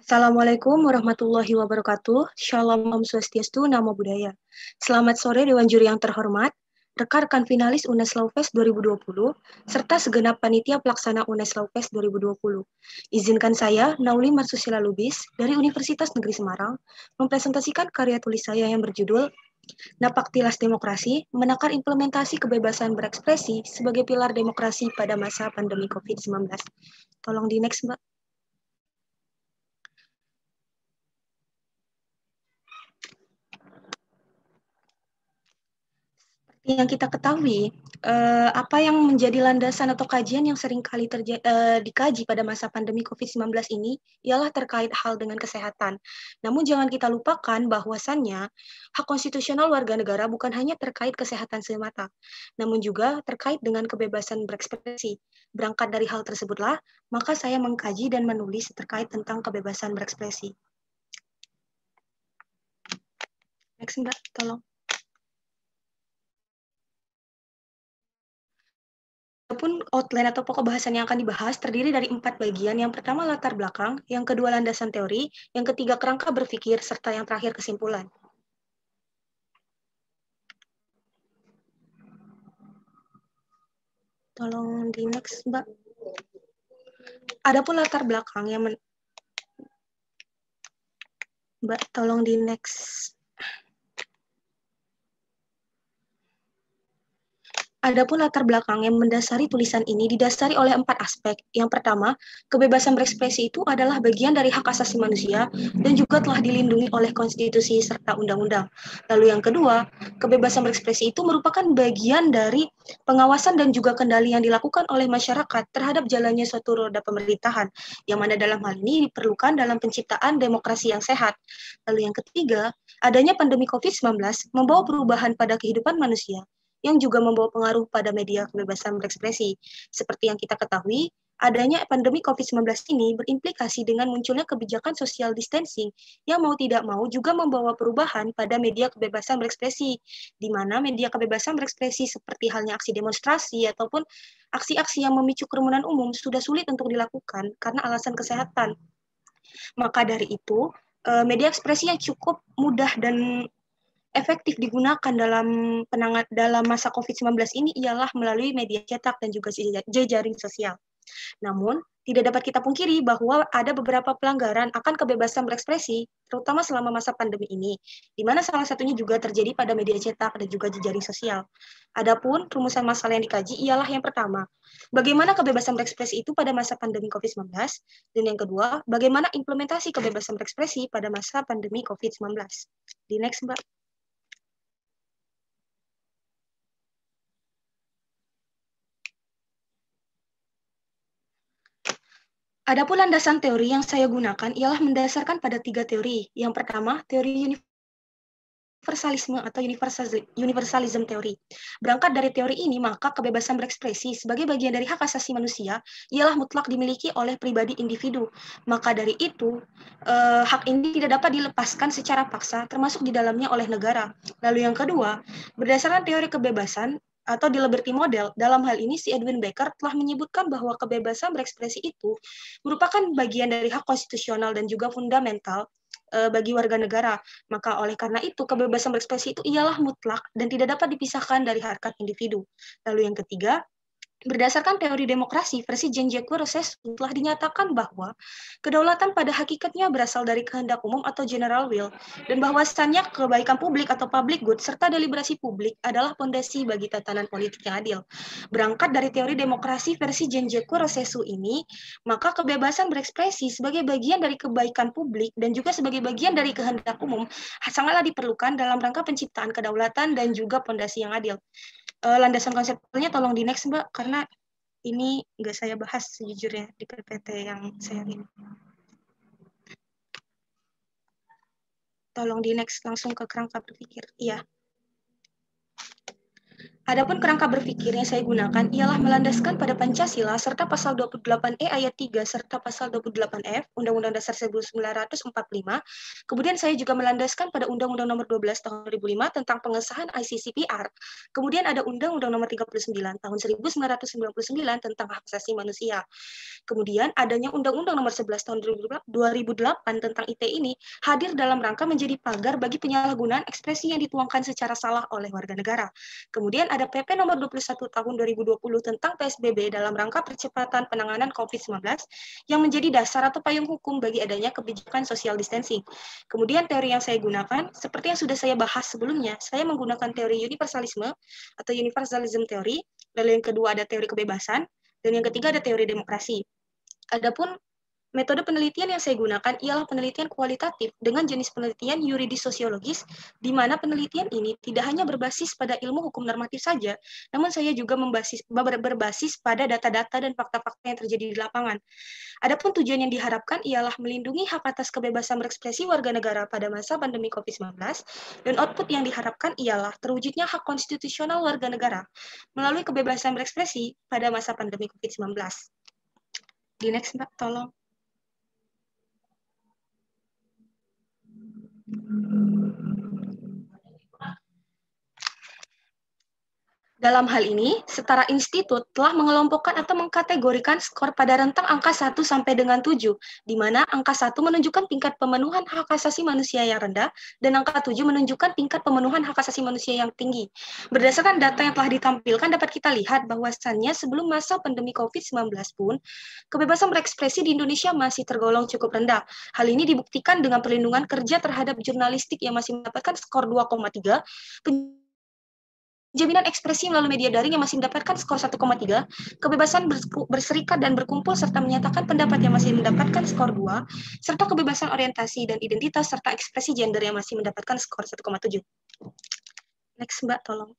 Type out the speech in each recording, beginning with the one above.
Assalamualaikum warahmatullahi wabarakatuh. Shalom Om Swastiastu, Namo Buddhaya. Selamat sore Dewan Juri yang terhormat, rekan-rekan finalis UNES Lawfest 2020, serta segenap panitia pelaksana UNES Lawfest 2020. Izinkan saya, Nauli Marsusila Lubis, dari Universitas Negeri Semarang, mempresentasikan karya tulis saya yang berjudul Napaktilas Demokrasi, Menakar Implementasi Kebebasan Berekspresi sebagai Pilar Demokrasi pada Masa Pandemi COVID-19. Tolong di next, Mbak. Yang kita ketahui, apa yang menjadi landasan atau kajian yang sering kali dikaji pada masa pandemi COVID-19 ini ialah terkait hal dengan kesehatan. Namun jangan kita lupakan bahwasannya hak konstitusional warga negara bukan hanya terkait kesehatan semata, namun juga terkait dengan kebebasan berekspresi. Berangkat dari hal tersebutlah, maka saya mengkaji dan menulis terkait tentang kebebasan berekspresi. Next, Mbak, tolong. Adapun outline atau pokok bahasan yang akan dibahas terdiri dari 4 bagian. Yang pertama latar belakang, yang kedua landasan teori, yang ketiga kerangka berpikir, serta yang terakhir kesimpulan. Tolong di next, Mbak. Adapun latar belakang yang Mbak, tolong di next. Adapun latar belakang yang mendasari tulisan ini didasari oleh 4 aspek. Yang pertama, kebebasan berekspresi itu adalah bagian dari hak asasi manusia dan juga telah dilindungi oleh konstitusi serta undang-undang. Lalu yang kedua, kebebasan berekspresi itu merupakan bagian dari pengawasan dan juga kendali yang dilakukan oleh masyarakat terhadap jalannya suatu roda pemerintahan, yang mana dalam hal ini diperlukan dalam penciptaan demokrasi yang sehat. Lalu yang ketiga, adanya pandemi COVID-19 membawa perubahan pada kehidupan manusia, yang juga membawa pengaruh pada media kebebasan berekspresi. Seperti yang kita ketahui, adanya pandemi COVID-19 ini berimplikasi dengan munculnya kebijakan social distancing yang mau tidak mau juga membawa perubahan pada media kebebasan berekspresi, di mana media kebebasan berekspresi seperti halnya aksi demonstrasi ataupun aksi-aksi yang memicu kerumunan umum sudah sulit untuk dilakukan karena alasan kesehatan. Maka dari itu, media ekspresi yang cukup mudah dan efektif digunakan dalam masa COVID-19 ini ialah melalui media cetak dan juga jejaring sosial. Namun, tidak dapat kita pungkiri bahwa ada beberapa pelanggaran akan kebebasan berekspresi, terutama selama masa pandemi ini, di mana salah satunya juga terjadi pada media cetak dan juga jejaring sosial. Adapun rumusan masalah yang dikaji ialah yang pertama, bagaimana kebebasan berekspresi itu pada masa pandemi COVID-19, dan yang kedua, bagaimana implementasi kebebasan berekspresi pada masa pandemi COVID-19. Di next, Mbak. Adapun landasan teori yang saya gunakan ialah mendasarkan pada 3 teori. Yang pertama, teori universalisme atau universalism teori. Berangkat dari teori ini, maka kebebasan berekspresi sebagai bagian dari hak asasi manusia ialah mutlak dimiliki oleh pribadi individu. Maka dari itu, hak ini tidak dapat dilepaskan secara paksa, termasuk di dalamnya oleh negara. Lalu yang kedua, berdasarkan teori kebebasan, atau di Liberty Model, dalam hal ini si Edwin Becker telah menyebutkan bahwa kebebasan berekspresi itu merupakan bagian dari hak konstitusional dan juga fundamental bagi warga negara. Maka oleh karena itu, kebebasan berekspresi itu ialah mutlak dan tidak dapat dipisahkan dari harkat individu. Lalu yang ketiga, berdasarkan teori demokrasi versi Jean-Jacques Rousseau telah dinyatakan bahwa kedaulatan pada hakikatnya berasal dari kehendak umum atau general will, dan bahwasannya kebaikan publik atau public good serta deliberasi publik adalah fondasi bagi tatanan politik yang adil. Berangkat dari teori demokrasi versi Jean-Jacques Rousseau ini, maka kebebasan berekspresi sebagai bagian dari kebaikan publik dan juga sebagai bagian dari kehendak umum sangatlah diperlukan dalam rangka penciptaan kedaulatan dan juga fondasi yang adil. Landasan konseptualnya tolong di next, Mbak, karena ini nggak saya bahas sejujurnya di PPT yang saya ini. Tolong di next langsung ke kerangka berpikir. Iya. Adapun kerangka berpikir yang saya gunakan ialah melandaskan pada Pancasila serta pasal 28E ayat 3 serta pasal 28F Undang-Undang Dasar 1945. Kemudian saya juga melandaskan pada Undang-Undang Nomor 12 Tahun 2005 tentang pengesahan ICCPR. Kemudian ada Undang-Undang Nomor 39 Tahun 1999 tentang hak asasi manusia. Kemudian adanya Undang-Undang Nomor 11 Tahun 2008 tentang ITE ini hadir dalam rangka menjadi pagar bagi penyalahgunaan ekspresi yang dituangkan secara salah oleh warga negara. Kemudian ada PP Nomor 21 Tahun 2020 tentang PSBB dalam rangka percepatan penanganan COVID-19 yang menjadi dasar atau payung hukum bagi adanya kebijakan social distancing. Kemudian teori yang saya gunakan, seperti yang sudah saya bahas sebelumnya, saya menggunakan teori universalisme atau universalism teori, lalu yang kedua ada teori kebebasan, dan yang ketiga ada teori demokrasi. Adapun metode penelitian yang saya gunakan ialah penelitian kualitatif dengan jenis penelitian yuridis sosiologis, di mana penelitian ini tidak hanya berbasis pada ilmu hukum normatif saja, namun saya juga berbasis pada data-data dan fakta-fakta yang terjadi di lapangan. Adapun tujuan yang diharapkan ialah melindungi hak atas kebebasan berekspresi warga negara pada masa pandemi COVID-19, dan output yang diharapkan ialah terwujudnya hak konstitusional warga negara melalui kebebasan berekspresi pada masa pandemi COVID-19. Di next, Mbak, tolong. Dalam hal ini, Setara Institut telah mengelompokkan atau mengkategorikan skor pada rentang angka 1 sampai dengan 7, di mana angka 1 menunjukkan tingkat pemenuhan hak asasi manusia yang rendah, dan angka 7 menunjukkan tingkat pemenuhan hak asasi manusia yang tinggi. Berdasarkan data yang telah ditampilkan, dapat kita lihat bahwasannya sebelum masa pandemi COVID-19 pun, kebebasan berekspresi di Indonesia masih tergolong cukup rendah. Hal ini dibuktikan dengan perlindungan kerja terhadap jurnalistik yang masih mendapatkan skor 2,3, jaminan ekspresi melalui media daring yang masih mendapatkan skor 1,3, kebebasan berserikat dan berkumpul serta menyatakan pendapat yang masih mendapatkan skor 2, serta kebebasan orientasi dan identitas serta ekspresi gender yang masih mendapatkan skor 1,7. Next, Mbak, tolong.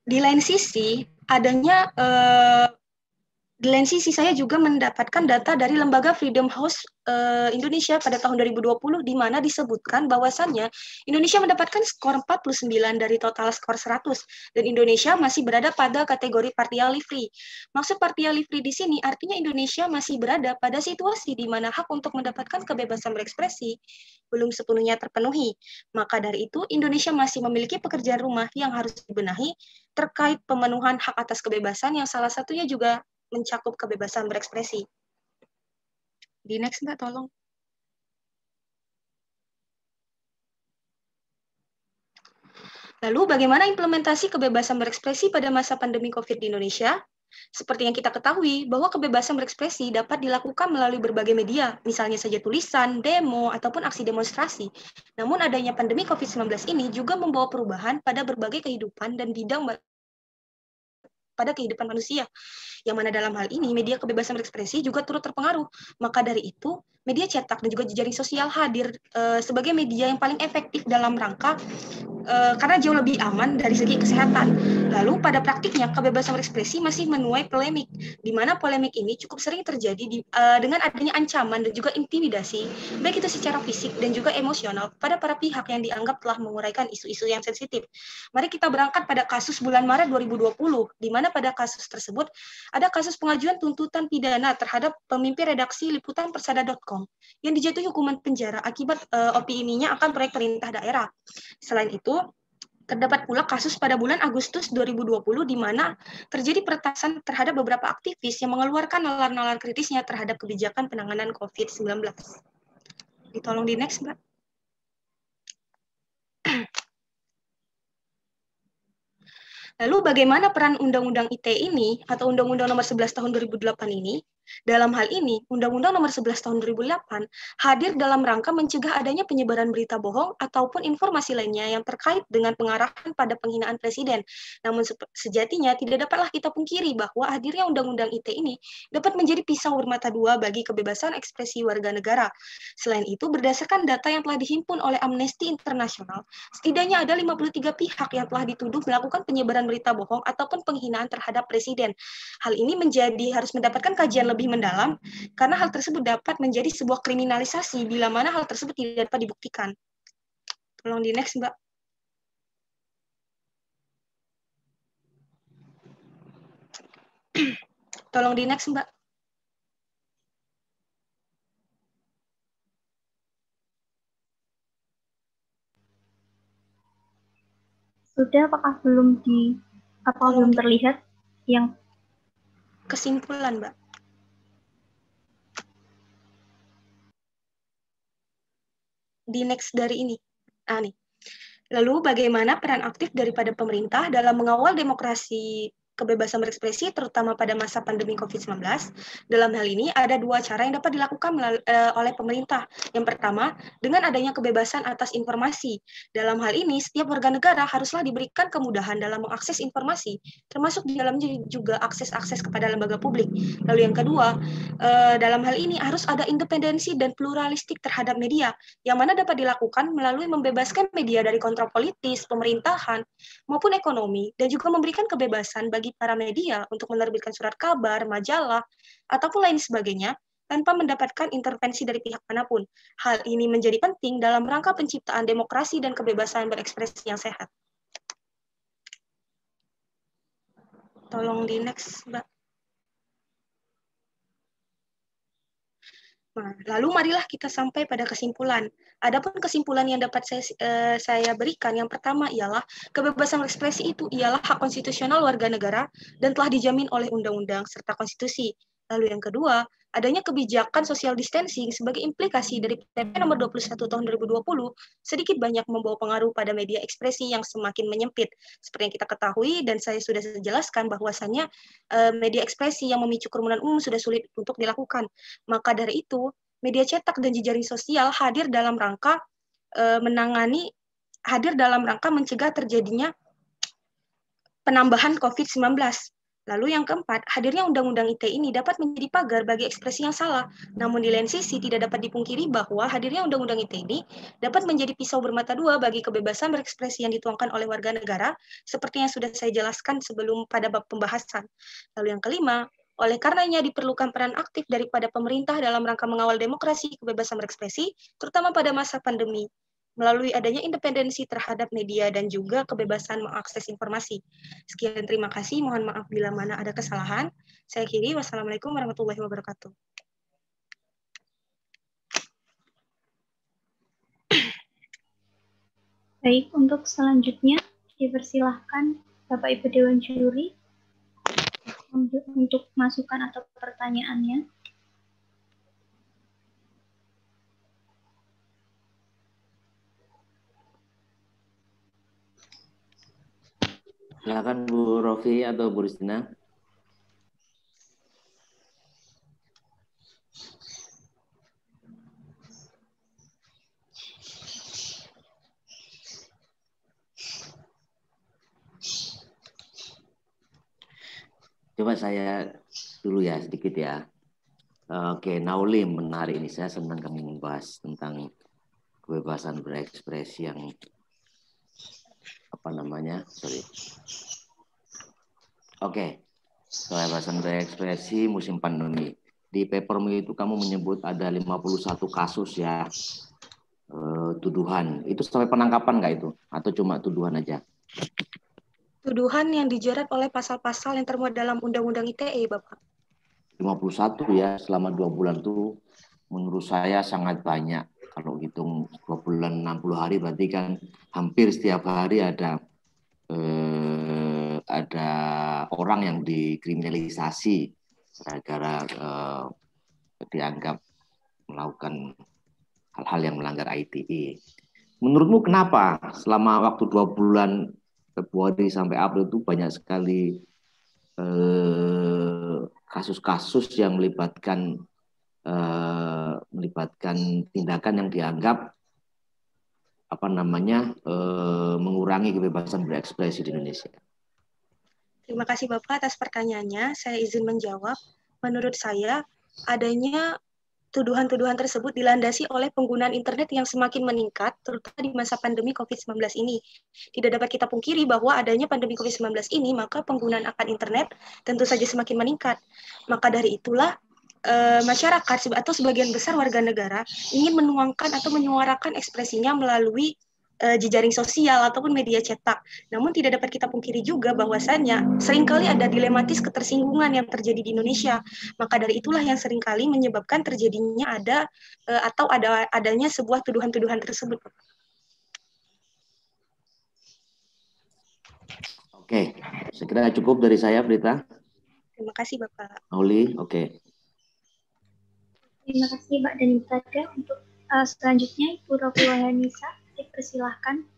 Di lain sisi, di lain sisi, saya juga mendapatkan data dari Lembaga Freedom House Indonesia pada tahun 2020, di mana disebutkan bahwasannya Indonesia mendapatkan skor 49 dari total skor 100, dan Indonesia masih berada pada kategori partially free. Maksud partially free di sini artinya Indonesia masih berada pada situasi di mana hak untuk mendapatkan kebebasan berekspresi belum sepenuhnya terpenuhi. Maka dari itu, Indonesia masih memiliki pekerjaan rumah yang harus dibenahi terkait pemenuhan hak atas kebebasan yang salah satunya juga mencakup kebebasan berekspresi. Di next, Mbak, tolong. Lalu, bagaimana implementasi kebebasan berekspresi pada masa pandemi COVID di Indonesia? Seperti yang kita ketahui, bahwa kebebasan berekspresi dapat dilakukan melalui berbagai media, misalnya saja tulisan, demo, ataupun aksi demonstrasi. Namun adanya pandemi COVID-19 ini juga membawa perubahan pada berbagai kehidupan dan bidang pada kehidupan manusia, yang mana dalam hal ini media kebebasan berekspresi juga turut terpengaruh. Maka dari itu, media cetak dan juga jejaring sosial hadir sebagai media yang paling efektif dalam rangka karena jauh lebih aman dari segi kesehatan. Lalu pada praktiknya kebebasan berekspresi masih menuai polemik, di mana polemik ini cukup sering terjadi dengan adanya ancaman dan juga intimidasi, baik itu secara fisik dan juga emosional pada para pihak yang dianggap telah menguraikan isu-isu yang sensitif. Mari kita berangkat pada kasus bulan Maret 2020, di mana pada kasus tersebut ada kasus pengajuan tuntutan pidana terhadap pemimpin redaksi liputan persada.com yang dijatuhi hukuman penjara akibat opininya akan proyek perintah daerah. Selain itu, terdapat pula kasus pada bulan Agustus 2020 di mana terjadi peretasan terhadap beberapa aktivis yang mengeluarkan nalar-nalar kritisnya terhadap kebijakan penanganan COVID-19. Ditolong di next, Mbak. Lalu bagaimana peran Undang-Undang ITE ini atau Undang-Undang Nomor 11 Tahun 2008 ini? Dalam hal ini, Undang-Undang Nomor 11 Tahun 2008 hadir dalam rangka mencegah adanya penyebaran berita bohong ataupun informasi lainnya yang terkait dengan pengarahan pada penghinaan presiden. Namun sejatinya tidak dapatlah kita pungkiri bahwa hadirnya Undang-Undang ITE ini dapat menjadi pisau bermata dua bagi kebebasan ekspresi warga negara. Selain itu, berdasarkan data yang telah dihimpun oleh Amnesty International, setidaknya ada 53 pihak yang telah dituduh melakukan penyebaran berita bohong ataupun penghinaan terhadap presiden. Hal ini harus mendapatkan kajian lebih mendalam, karena hal tersebut dapat menjadi sebuah kriminalisasi bila mana hal tersebut tidak dapat dibuktikan. Tolong di next, Mbak. Tolong di next, Mbak. Sudah, apakah belum terlihat yang kesimpulan, Mbak? Di next dari ini. Nih. Lalu bagaimana peran aktif daripada pemerintah dalam mengawal demokrasi kebebasan berekspresi, terutama pada masa pandemi COVID-19. Dalam hal ini, ada dua cara yang dapat dilakukan oleh pemerintah. Yang pertama, dengan adanya kebebasan atas informasi. Dalam hal ini, setiap warga negara haruslah diberikan kemudahan dalam mengakses informasi, termasuk di dalamnya juga akses-akses kepada lembaga publik. Lalu yang kedua, dalam hal ini harus ada independensi dan pluralistik terhadap media, yang mana dapat dilakukan melalui membebaskan media dari kontrol politis, pemerintahan, maupun ekonomi, dan juga memberikan kebebasan bagi para media untuk menerbitkan surat kabar, majalah, ataupun lain sebagainya, tanpa mendapatkan intervensi dari pihak manapun. Hal ini menjadi penting dalam rangka penciptaan demokrasi dan kebebasan berekspresi yang sehat. Tolong di next, Mbak. Nah, lalu marilah kita sampai pada kesimpulan. Adapun kesimpulan yang dapat saya berikan, yang pertama ialah kebebasan berekspresi itu ialah hak konstitusional warga negara dan telah dijamin oleh undang-undang serta konstitusi. Lalu yang kedua, adanya kebijakan social distancing sebagai implikasi dari PP nomor 21 tahun 2020 sedikit banyak membawa pengaruh pada media ekspresi yang semakin menyempit. Seperti yang kita ketahui dan saya sudah jelaskan bahwasannya media ekspresi yang memicu kerumunan umum sudah sulit untuk dilakukan. Maka dari itu, media cetak dan jejaring sosial hadir dalam rangka mencegah terjadinya penambahan COVID-19. Lalu yang keempat, hadirnya Undang-Undang ITE ini dapat menjadi pagar bagi ekspresi yang salah. Namun di lain sisi tidak dapat dipungkiri bahwa hadirnya Undang-Undang ITE ini dapat menjadi pisau bermata dua bagi kebebasan berekspresi yang dituangkan oleh warga negara, seperti yang sudah saya jelaskan sebelum pada bab pembahasan. Lalu yang kelima, oleh karenanya diperlukan peran aktif daripada pemerintah dalam rangka mengawal demokrasi kebebasan berekspresi, terutama pada masa pandemi, melalui adanya independensi terhadap media dan juga kebebasan mengakses informasi. Sekian, terima kasih. Mohon maaf bila mana ada kesalahan. Saya akhiri. Wassalamualaikum warahmatullahi wabarakatuh. Baik, untuk selanjutnya dipersilahkan Bapak Ibu Dewan Juri untuk masukan atau pertanyaannya. Silakan Bu Rofi atau Bu Ristina. Coba saya dulu ya sedikit ya. Oke, Naulim, menarik ini. Saya senang kami membahas tentang kebebasan berekspresi yang Oke, kebebasan berekspresi musim pandemi. Di papermu itu kamu menyebut ada 51 kasus ya tuduhan. Itu sampai penangkapan nggak itu? Atau cuma tuduhan aja? Tuduhan yang dijerat oleh pasal-pasal yang termuat dalam Undang-Undang ITE, Bapak. 51 ya, selama 2 bulan itu menurut saya sangat banyak. Kalau hitung 2 bulan 60 hari berarti kan hampir setiap hari ada orang yang dikriminalisasi gara-gara dianggap melakukan hal-hal yang melanggar ITE. Menurutmu kenapa selama waktu 2 bulan Februari sampai April itu banyak sekali kasus-kasus yang melibatkan tindakan yang dianggap mengurangi kebebasan berekspresi di Indonesia? Terima kasih Bapak atas pertanyaannya. Saya izin menjawab. Menurut saya, adanya tuduhan-tuduhan tersebut dilandasi oleh penggunaan internet yang semakin meningkat, terutama di masa pandemi COVID-19 ini. Tidak dapat kita pungkiri bahwa adanya pandemi COVID-19 ini, maka penggunaan akan internet tentu saja semakin meningkat. Maka dari itulah, masyarakat atau sebagian besar warga negara ingin menuangkan atau menyuarakan ekspresinya melalui jejaring sosial ataupun media cetak. Namun tidak dapat kita pungkiri juga bahwasannya seringkali ada dilematis ketersinggungan yang terjadi di Indonesia. Maka dari itulah yang seringkali menyebabkan terjadinya adanya sebuah tuduhan-tuduhan tersebut. Oke, sekira cukup dari saya, Prita. Terima kasih, Bapak. Nauli, oke. Terima kasih, Mbak Danita. Untuk selanjutnya, Ibu Rofiwa Hanisa, dipersilahkan.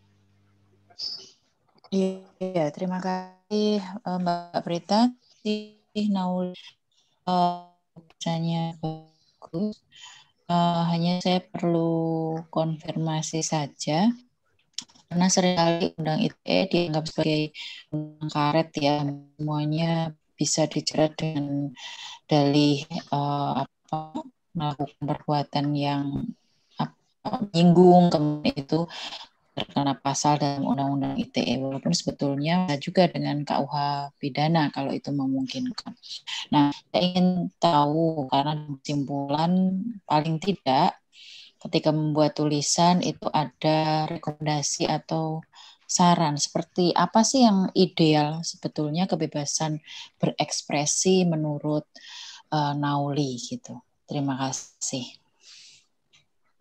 Iya, terima kasih Mbak Prita. Nauli bacanya bagus. Hanya saya perlu konfirmasi saja. Karena seringkali undang ITE dianggap sebagai undang karet ya, semuanya bisa dijerat dengan dalih melakukan perbuatan yang menyinggung, kemudian itu terkena pasal dalam Undang-Undang ITE, walaupun sebetulnya juga dengan KUH pidana kalau itu memungkinkan. Nah, saya ingin tahu karena kesimpulan paling tidak ketika membuat tulisan itu ada rekomendasi atau saran seperti apa sih yang ideal sebetulnya kebebasan berekspresi menurut Nauli gitu. Terima kasih.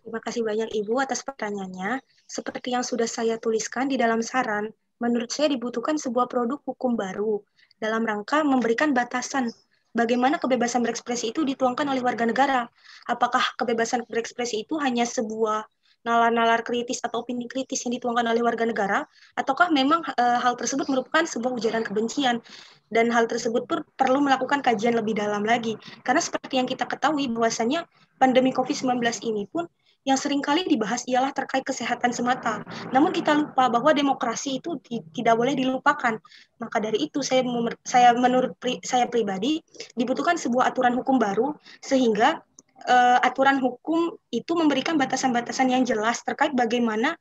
Terima kasih banyak Ibu atas pertanyaannya. Seperti yang sudah saya tuliskan di dalam saran, menurut saya dibutuhkan sebuah produk hukum baru dalam rangka memberikan batasan bagaimana kebebasan berekspresi itu dituangkan oleh warga negara. Apakah kebebasan berekspresi itu hanya sebuah nalar-nalar kritis atau opini kritis yang dituangkan oleh warga negara, ataukah memang hal tersebut merupakan sebuah ujaran kebencian, dan hal tersebut pun perlu melakukan kajian lebih dalam lagi. Karena seperti yang kita ketahui bahwasanya pandemi COVID-19 ini pun yang seringkali dibahas ialah terkait kesehatan semata. Namun kita lupa bahwa demokrasi itu tidak boleh dilupakan. Maka dari itu menurut saya pribadi dibutuhkan sebuah aturan hukum baru sehingga aturan hukum itu memberikan batasan-batasan yang jelas terkait bagaimana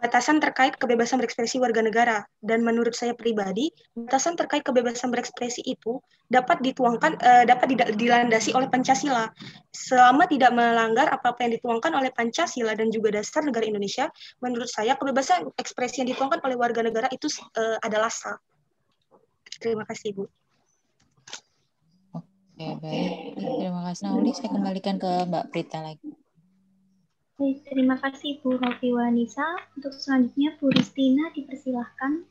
batasan terkait kebebasan berekspresi warga negara. Dan menurut saya pribadi, batasan terkait kebebasan berekspresi itu dapat dituangkan, dapat dilandasi oleh Pancasila. Selama tidak melanggar apa-apa yang dituangkan oleh Pancasila dan juga dasar negara Indonesia, menurut saya kebebasan ekspresi yang dituangkan oleh warga negara itu adalah sah. Terima kasih, Bu. Oke, baik. Terima kasih, Nauli. Saya kembalikan ke Mbak Prita lagi. Terima kasih Bu Rofiwa Nisa. Untuk selanjutnya Bu Ristina dipersilahkan.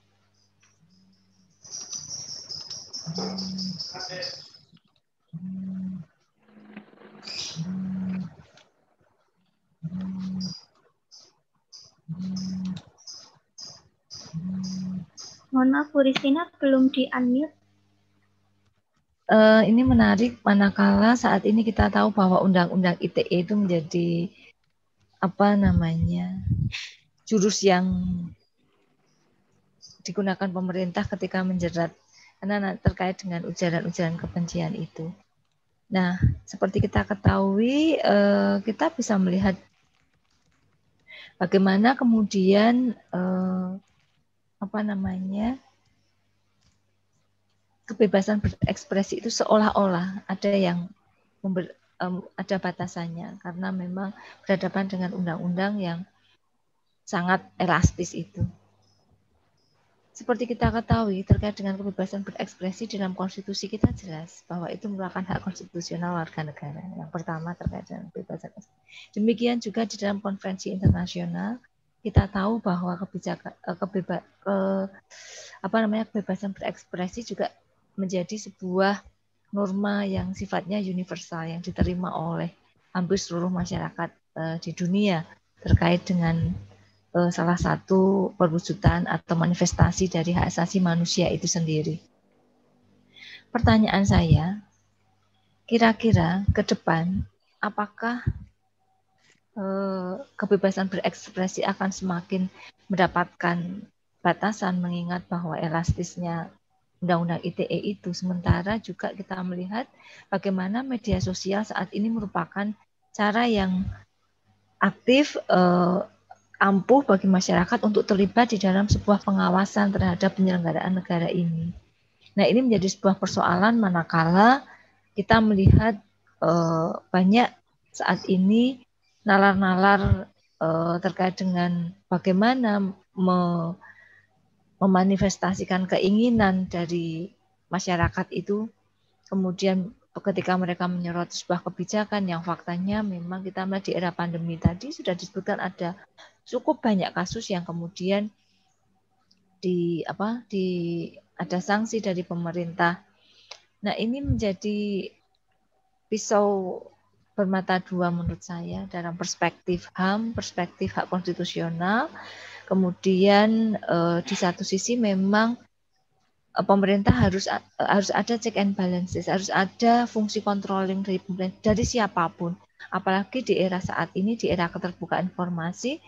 Mohon maaf Bu Ristina belum di-unmute. Ini menarik manakala saat ini kita tahu bahwa Undang-Undang ITE itu menjadi jurus yang digunakan pemerintah ketika menjerat anak-anak terkait dengan ujaran-ujaran kebencian itu. Nah, seperti kita ketahui, kita bisa melihat bagaimana kemudian kebebasan berekspresi itu seolah-olah ada yang ada batasannya karena memang berhadapan dengan undang-undang yang sangat elastis itu. Seperti kita ketahui terkait dengan kebebasan berekspresi dalam konstitusi kita jelas bahwa itu merupakan hak konstitusional warga negara. Yang pertama terkait dengan kebebasan ekspresi. Demikian juga di dalam konvensi internasional kita tahu bahwa kebebasan berekspresi juga menjadi sebuah norma yang sifatnya universal yang diterima oleh hampir seluruh masyarakat di dunia terkait dengan salah satu perwujudan atau manifestasi dari hak asasi manusia itu sendiri. Pertanyaan saya, kira-kira ke depan apakah kebebasan berekspresi akan semakin mendapatkan batasan mengingat bahwa elastisnya Undang-Undang ITE itu, sementara juga kita melihat bagaimana media sosial saat ini merupakan cara yang aktif, ampuh bagi masyarakat untuk terlibat di dalam sebuah pengawasan terhadap penyelenggaraan negara ini. Nah, ini menjadi sebuah persoalan manakala kita melihat banyak saat ini nalar-nalar terkait dengan bagaimana memanifestasikan keinginan dari masyarakat itu, kemudian ketika mereka menyoroti sebuah kebijakan yang faktanya memang kita melihat di era pandemi tadi sudah disebutkan ada cukup banyak kasus yang kemudian ada sanksi dari pemerintah. Nah, ini menjadi pisau bermata dua menurut saya dalam perspektif HAM, perspektif hak konstitusional. Kemudian di satu sisi memang pemerintah harus ada check and balances, harus ada fungsi controlling dari pemerintah, dari siapapun. Apalagi di era saat ini, di era keterbukaan informasi,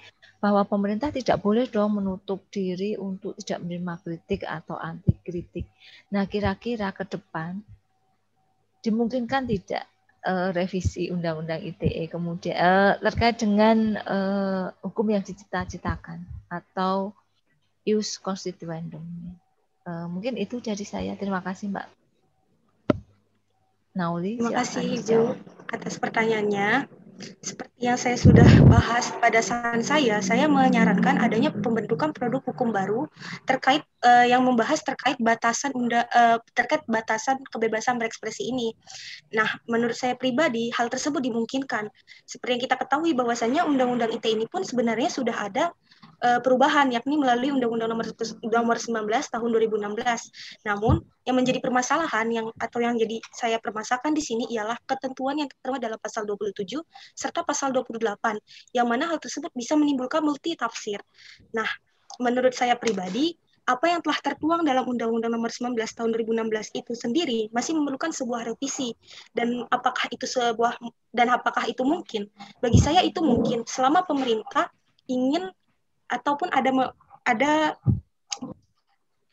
bahwa pemerintah tidak boleh dong menutup diri untuk tidak menerima kritik atau anti kritik. Nah, kira-kira ke depan dimungkinkan tidak revisi Undang-Undang ITE kemudian terkait dengan hukum yang dicita-citakan atau ius constituendum. Mungkin itu dari saya. Terima kasih Mbak Nauli. Terima kasih Ibu atas pertanyaannya. Seperti yang saya sudah bahas pada saat saya menyarankan adanya pembentukan produk hukum baru terkait yang membahas terkait batasan kebebasan berekspresi ini. Nah, menurut saya pribadi hal tersebut dimungkinkan. Seperti yang kita ketahui bahwasannya Undang-Undang ITE ini pun sebenarnya sudah ada perubahan, yakni melalui Undang-Undang nomor 19 tahun 2016. Namun yang menjadi permasalahan yang jadi saya permasalahkan di sini ialah ketentuan yang tertera dalam pasal 27 serta pasal 28, yang mana hal tersebut bisa menimbulkan multi tafsir. Nah, menurut saya pribadi, apa yang telah tertuang dalam Undang-Undang nomor 19 tahun 2016 itu sendiri masih memerlukan sebuah revisi. Dan apakah itu mungkin? Bagi saya itu mungkin selama pemerintah ingin ataupun ada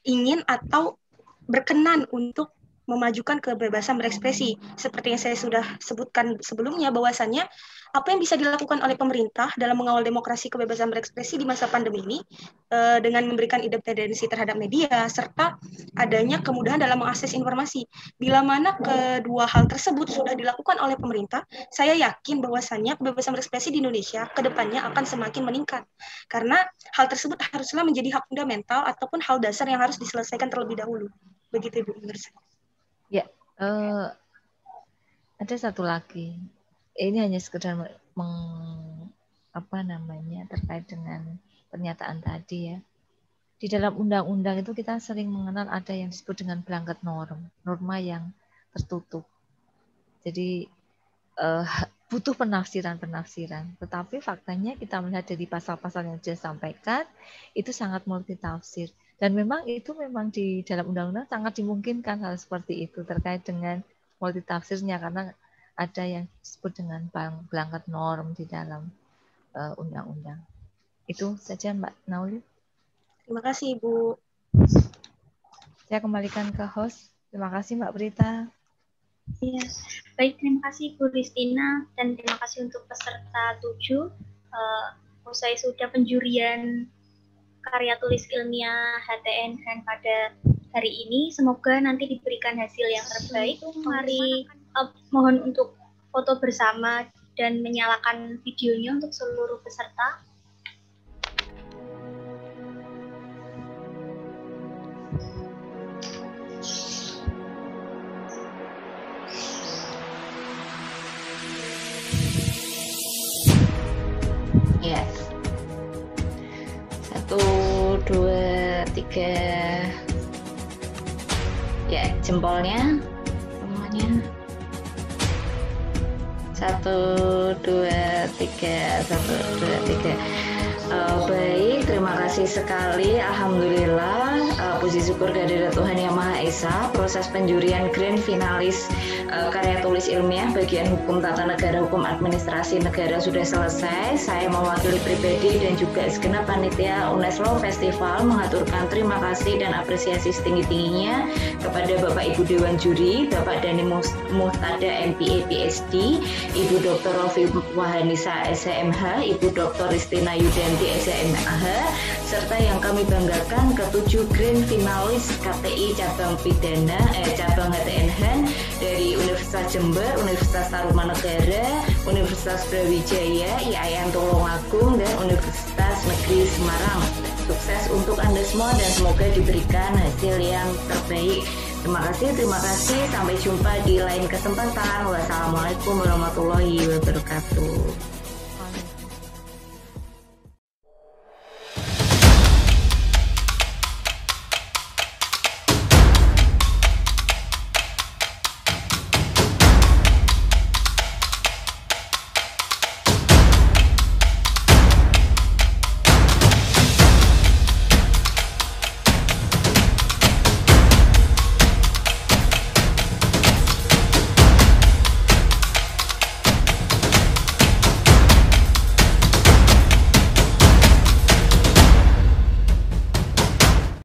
ingin atau berkenan untuk memajukan kebebasan berekspresi. Seperti yang saya sudah sebutkan sebelumnya, bahwasannya apa yang bisa dilakukan oleh pemerintah dalam mengawal demokrasi kebebasan berekspresi di masa pandemi ini dengan memberikan independensi terhadap media serta adanya kemudahan dalam mengakses informasi. Bila mana kedua hal tersebut sudah dilakukan oleh pemerintah, saya yakin bahwasannya kebebasan berekspresi di Indonesia ke depannya akan semakin meningkat. Karena hal tersebut haruslah menjadi hak fundamental ataupun hal dasar yang harus diselesaikan terlebih dahulu. Begitu Ibu menurut saya. Ya, ada satu lagi. Ini hanya sekedar terkait dengan pernyataan tadi ya. Di dalam undang-undang itu kita sering mengenal ada yang disebut dengan blanket norma yang tertutup. Jadi butuh penafsiran. Tetapi faktanya kita melihat dari pasal-pasal yang sudah disampaikan itu sangat multitafsir. Dan memang di dalam undang-undang sangat dimungkinkan hal seperti itu terkait dengan multitafsirnya karena ada yang disebut dengan blanket norm di dalam undang-undang. Itu saja Mbak Nauli. Terima kasih Ibu. Saya kembalikan ke host. Terima kasih Mbak Prita. Ya, baik, terima kasih Bu Ristina dan terima kasih untuk peserta 7. Usai sudah penjurian karya tulis ilmiah HTN Grand pada hari ini, semoga nanti diberikan hasil yang terbaik. Mari mohon untuk foto bersama dan menyalakan videonya untuk seluruh peserta. Ya. 1, 2, 3. Ya, jempolnya semuanya. 1, 2, 3. 1, 2, 3. Baik, terima kasih sekali. Alhamdulillah, puji syukur kehadirat Tuhan Yang Maha Esa. Proses penjurian grand finalis karya tulis ilmiah bagian hukum tata negara, hukum administrasi negara sudah selesai. Saya mewakili pribadi dan juga segenap panitia UNESCO Festival mengaturkan terima kasih dan apresiasi setinggi-tingginya kepada Bapak Ibu Dewan Juri, Bapak Dhani Muhtada MPA PhD, Ibu Dr. Rofi Wahanisa SMH, Ibu Dr. Ristina Yudanti SMH, serta yang kami banggakan ke-7 grand Kriminalist KTI cabang pidana cabang HTN HAN dari Universitas Jember, Universitas Tarumanegara, Universitas Brawijaya, IAIN Tulungagung, dan Universitas Negeri Semarang. Sukses untuk Anda semua dan semoga diberikan hasil yang terbaik. Terima kasih. Sampai jumpa di lain kesempatan. Wassalamualaikum warahmatullahi wabarakatuh.